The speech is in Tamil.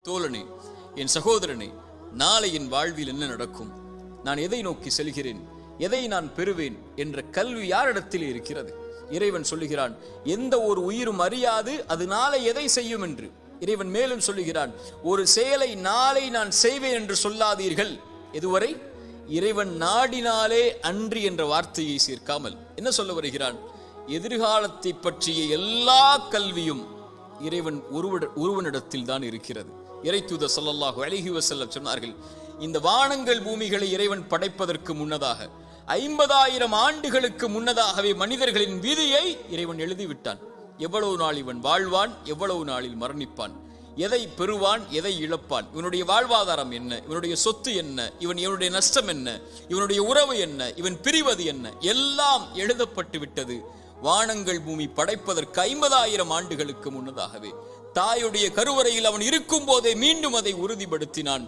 தோழனே, என் சகோதரனே, நாளை என் வாழ்வில் என்ன நடக்கும், நான் எதை நோக்கி செல்கிறேன், எதை நான் பெறுவேன் என்ற கல்வி யாரிடத்தில் இருக்கிறது? இறைவன் சொல்லுகிறான், எந்த ஒரு உயிரும் அறியாது அது நாளை எதை செய்யும் என்று. இறைவன் மேலும் சொல்லுகிறான், ஒரு செயலை நாளை நான் செய்வேன் என்று சொல்லாதீர்கள். எதுவரை? இறைவன் நாடினாலே அன்றி என்ற வார்த்தையை சேர்க்காமல் என்ன சொல்ல வருகிறான்? எதிர்காலத்தை பற்றிய எல்லா கல்வியும் இறைவன் ஒருவனிடத்தில் தான் இருக்கிறது. இறைத்தூதர் ஸல்லல்லாஹு அலைஹி வஸல்லம் சொன்னார்கள், இந்த வானங்கள் பூமிகளை இறைவன் படைப்பதற்கு முன்னதாக 50,000 ஆண்டுகளுக்கு முன்னதாகவே மனிதர்களின் விதியை இறைவன் எழுதிவிட்டான். எவ்வளவு நாள் இவன் வாழ்வான், எவ்வளவு நாளில் மரணிப்பான், எதை பெறுவான், எதை இழப்பான், இவனுடைய வாழ்வாதாரம் என்ன, இவனுடைய சொத்து என்ன, இவனுடைய நஷ்டம் என்ன, இவனுடைய உறவு என்ன, இவன் பிரிவது என்ன, எல்லாம் எழுதப்பட்டு விட்டது. வானங்கள் பூமி படைப்பதற்கு 50,000 ஆண்டுகளுக்கு முன்னதாகவே தாயுடைய கருவறையில் அவன் இருக்கும் போதே மீண்டும் அதை உறுதிப்படுத்தினான்.